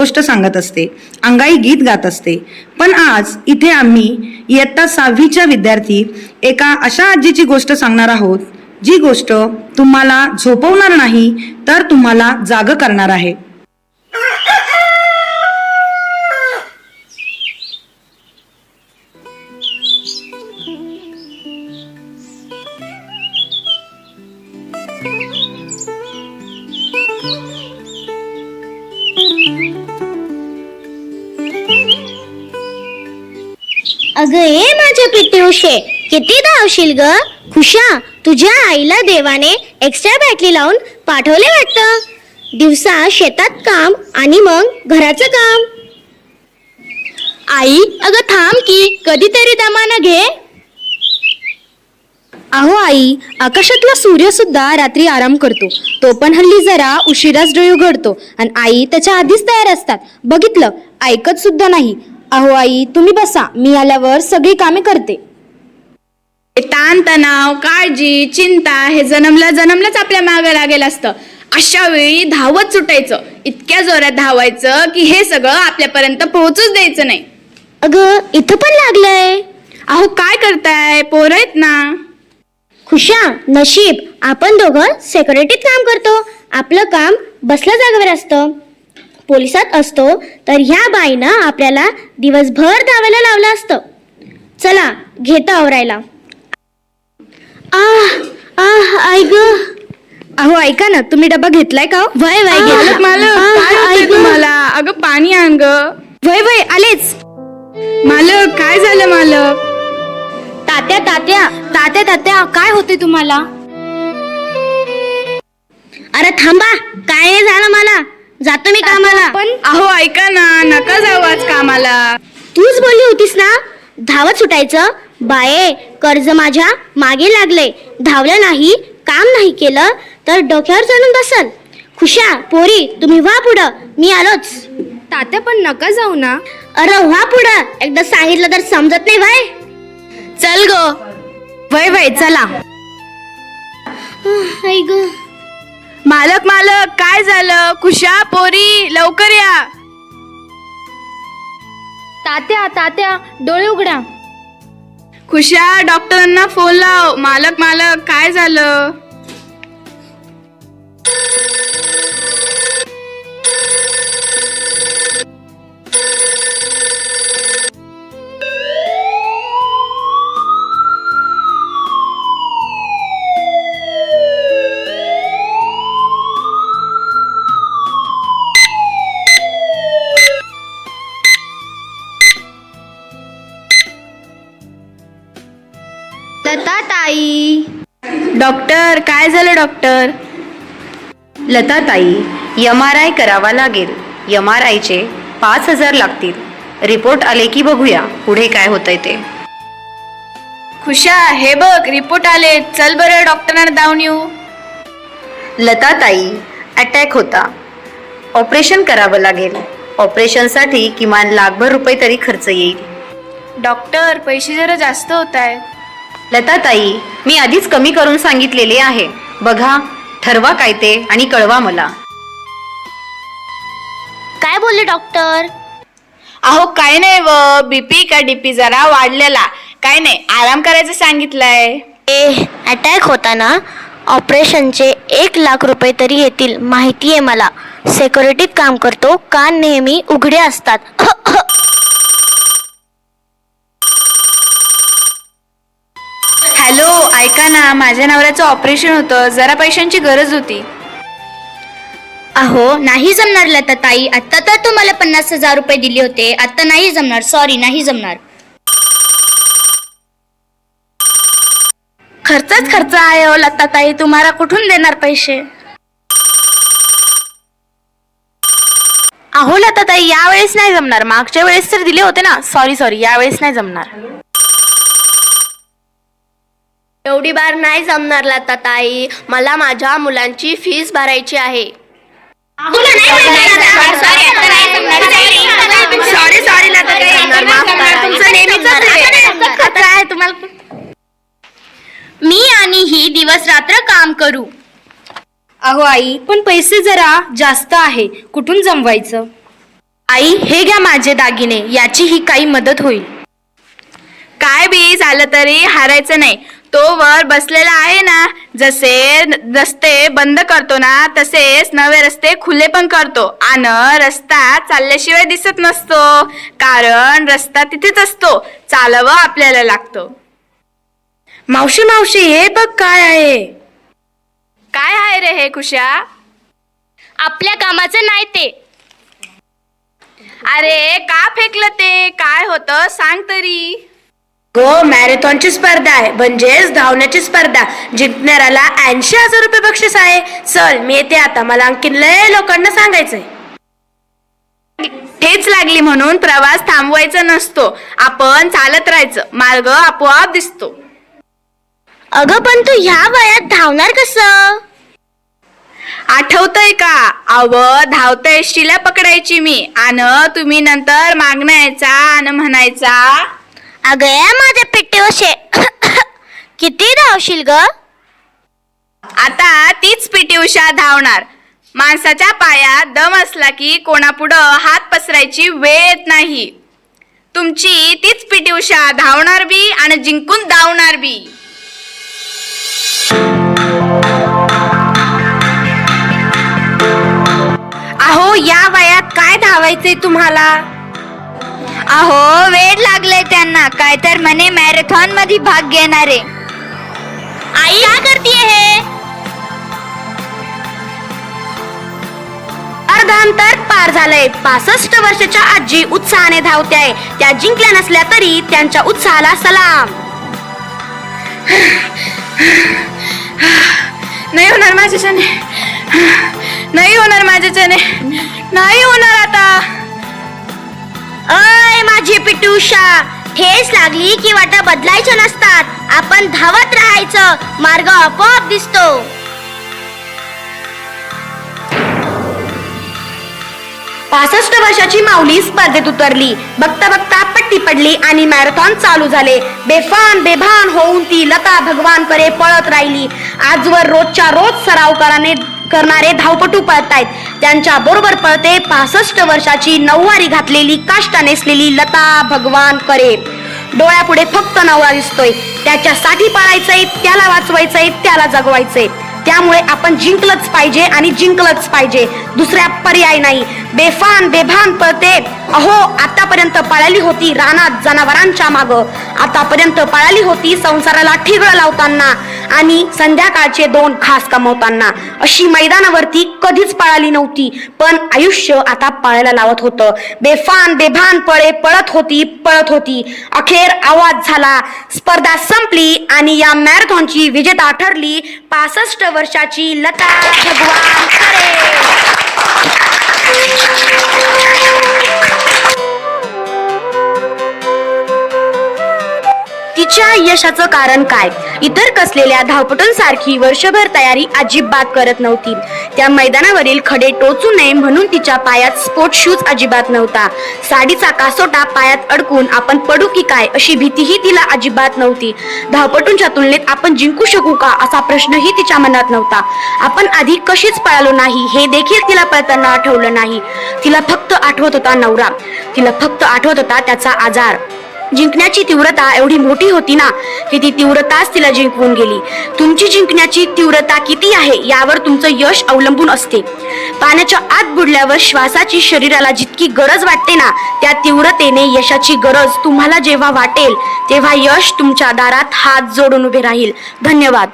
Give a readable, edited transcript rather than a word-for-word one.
गोष्ट सांगत असते, अंगाई गीत गात असते. पण आज इथे आम्ही इयत्ता 6वीच्या विद्यार्थी एका अशा आजीची गोष्ट सांगणार आहोत, जी गोष्ट तुम्हाला झोपवणार नाही तर तुम्हाला जाग करणार आहे. अगं ए माझ्या पिट्टी उशे, किती धावशील ग? खुशा, तुझ्या आईला देवाने एक्स्ट्रा बॅटरी लावून पाठवले वाटतं. दिवसा शेतात काम आणि मग घराचं काम. आई अगं थांब की, कधीतरी दमानं घे. अहो आई, आकाशातला सूर्य सुद्धा रात्री आराम करतो. तो पण हल्ली जरा उशिराच डोळे उघडतो आणि आई त्याच्या आधीच तयार असतात. बघितलं, ऐकत सुद्धा नाही. अहो आई, तुम्ही बसा, मी आल्यावर सगळी कामे करते. ताण तणाव, काळजी, चिंता हे जन्मलाच आपल्या मागे लागेल असतं. अशा वेळी धावत सुटायचं, इतक्या जोरात धावायचं की हे सगळं आपल्यापर्यंत पोहोचूच द्यायचं नाही. अगं इथं पण लागलंय. अहो काय करताय, पोरं आहेत ना. खुशा, नशीब आपण दोघं सेक्युरिटीत काम करतो. आपलं काम बसल्या जागेवर असतं. पोलिसात असतो तर ह्या बाईनं आपल्याला दिवसभर धावायला लावलं असतं. चला घेतो आवरायला. आई ग. अहो ऐका ना, तुम्ही डबा घेतलाय का? वय वय मालक मालक काय होतंय तुम्हाला? अगं पाणी आण ग. वय आलेच. मालक काय झालं मालक? तात्या काय होते तुम्हाला? अरे थांबा, काय नाही झालं मला. जातो मी कामाला. पण अहो ऐका ना, नका जाऊ आज कामाला. तूच बोलली होतीस ना धावत सुटायचं. बाये, कर्ज माझ्या मागे लागले. धावलं नाही, काम नाही केलं तर डोक्यावर चढून बसल. खुशा, पोरी तुम्ही व्हा पुढं, मी आलोच. तात्या पण नका जाऊ ना. अरे व्हा पुढं, एकदा सांगितलं तर समजत नाही भाई. चल ग. वय चला. आई ग. मालक काय झालं? खुशा, पोरी लवकर या. तात्या डोळे उघडा. खुशा, डॉक्टरांना फोन लाव. मालक काय झालं? लता ताई. डॉक्टर काय झालं डॉक्टर? लता ताई, MRI करावा लागेल. MRIचे 5,000 लागतील. रिपोर्ट आले की बघूया पुढे काय होतंय ते. खुशा, हे बघ रिपोर्ट आले. चल बरं डॉक्टरांना धावून येऊ. लता ताई, अटॅक होता. ऑपरेशन करावं लागेल. ऑपरेशनसाठी किमान लाखभर रुपये तरी खर्च येईल. डॉक्टर पैसे जरा जास्त होत आहेत. लता ताई, मी आधीच कमी करून सांगितलेले आहे. बघा, ठरवा काय ते आणि कळवा मला. काय बोलले डॉक्टर? अहो काय नाही व, BP का DP जरा वाढलेला. काय नाही, आराम करायचं सांगितलंय. अटॅक होता ना, ऑपरेशनचे 1,00,000 रुपये तरी येतील. माहिती आहे मला. सेक्युरिटीत काम करतो, कान नेहमी उघडे असतात. हॅलो, ऐका ना, माझ्या नवऱ्याचं ऑपरेशन होतं, जरा पैशांची गरज होती. अहो नाही जमणार लता ताई. आता तर तुम्हाला 50,000 रुपये दिले होते. आता नाही जमणार. सॉरी, नाही जमणार. खर्चच खर्च आहे हो लता ताई, तुम्हाला कुठून देणार पैसे? अहो लता ताई, यावेळेस नाही जमणार. मागच्या वेळेस तर दिले होते ना. सॉरी, यावेळेस नाही जमणार. एवढी बार नाही जमणार लता ताई. मला माझ्या मुलांची फीस भरायची आहे. सॉरी लता ताई, मी आणि ही दिवस रात्र काम करू. अहो आई, पण पैसे जरा जास्त आहे, कुठून जमवायचं? आई, हे घ्या माझे दागिने, याची ही काही मदत होईल. काय बी झालं तरी हारायचं नाही. तो वर बसलेला आहे ना, जसे रस्ते बंद करतो ना तसेच नवे रस्ते खुले पण करतो. आणि रस्ता चालल्याशिवाय दिसत नसतो, कारण रस्ता तिथेच असतो, चालवं आपल्याला लागतं. मावशी मावशी, हे बघ काय आहे. काय आहे रे हे खुशा? आपल्या कामाचं नाही ते. अरे का फेकलं ते? काय होतं सांग तरी. गो, मॅरेथॉनची स्पर्धा आहे, म्हणजेच धावण्याची स्पर्धा. जिंकणाऱ्याला 80,000 रुपये बक्षीस आहे. चल मी येते आता, मला आणखीन लय लोकांना सांगायचंय. ठेच लागली म्हणून प्रवास थांबवायचा नसतो, आपण चालत राहायचं, मार्ग आपोआप दिसतो. अगं पण तू ह्या वयात धावणार कसं? आठवतंय का? धावत्या एसटीला पकडायची मी, आणि तुम्ही नंतर मागणं यायचा आणि म्हणायचा, अगं माझ्या पिट्टीवशे किती धावशील ग? आता तीच पीटी उषा धावणार. माणसाच्या पायात दम असला की कोणापुढं हात पसरायची वेळ येत नाही. तुमची तीच पीटी उषा धावणार बी आणि जिंकून धावणार बी. अहो, या वयात काय धावायचंय तुम्हाला? अहो, वेळ लागले त्यांना, काय तर म्हणे मॅरेथॉन मध्ये भाग घेणारे. आई काय करतीये हे? अर्धांतर पार झालंय. 65 वर्षाच्या आजी उत्साहाने धावते आहे. त्या जिंकल्या नसल्या तरी त्यांच्या उत्साहाला सलाम. नाही होणार माझ्याच्याने, नाही होणार माझ्याच्याने, नाही होणार आता. अय माझी पिटूषा, ठेस लागली की वाटा बदलायच्या नसतात, आपण धावत राहायचं, मार्ग आपोआप दिसतो. 65 वर्षाची माऊली स्पर्धेत उतरली. बघता बघता पट्टी पडली आणि मॅरेथॉन चालू झाले. बेफान बेभान होऊन ती लता भगवानकडे पळत राहिली. आजवर रोजच्या रोज सराव करणारे धावपटू पळतायत. त्यांच्या बरोबर पळते 65 वर्षाची नऊवारी घातलेली, काष्टा नेसलेली लता भगवानकडे. डोळ्यापुढे फक्त नवरा दिसतोय. त्याच्यासाठी पळायचंय, त्याला वाचवायचंय, त्याला जगवायचंय. त्यामुळे आपण जिंकलंच पाहिजे आणि जिंकलंच पाहिजे, दुसऱ्या पर्याय नाही. बेफान बेभान पळते. अहो, आतापर्यंत पळाली होती रानात जनावरांच्या माग, आतापर्यंत पळाली होती संसाराला ठिगळं लावताना आणि संध्याकाळचे 2 घास कमवताना. अशी मैदानावरती कधीच पळाली नव्हती, पण आयुष्य आता पळायला लावत होतं. बेफान बेभान पळत होती. अखेर आवाज झाला, स्पर्धा संपली आणि या मॅरेथॉनची विजेता ठरली 65 वर्षाची लता भगवानकडे. तिच्या यशाचं कारण काय? इतर कसलेल्या धावपटूंसारखी वर्षभर तयारी अजिबात करत नव्हती. त्या मैदानावरील खडे टोचू नये म्हणून तिच्या पायात स्पोर्ट शूज अजिबात नव्हता. साडीचा कासोटा पायात अडकून आपण पडू की काय अशी भीतीही तिला अजिबात नव्हती. धावपटूंच्या तुलनेत आपण जिंकू शकू का असा प्रश्नही तिच्या मनात नव्हता. आपण आधी कशीच पळालो नाही हे देखील तिला पळताना आठवलं नाही. तिला फक्त आठवत होता नवरा, तिला फक्त आठवत होता त्याचा आजार. जिंकण्याची तीव्रता एवढी मोठी होती ना की ती तीव्रताच तिला जिंकवून गेली. तुमची जिंकण्याची तीव्रता किती आहे यावर तुमचं यश अवलंबून असते. पाण्याच्या आत बुडल्यावर श्वासाची शरीराला जितकी गरज वाटते ना, त्या तीव्रतेने यशाची गरज तुम्हाला जेव्हा वाटेल तेव्हा यश तुमच्या दारात हात जोडून उभे राहील. धन्यवाद.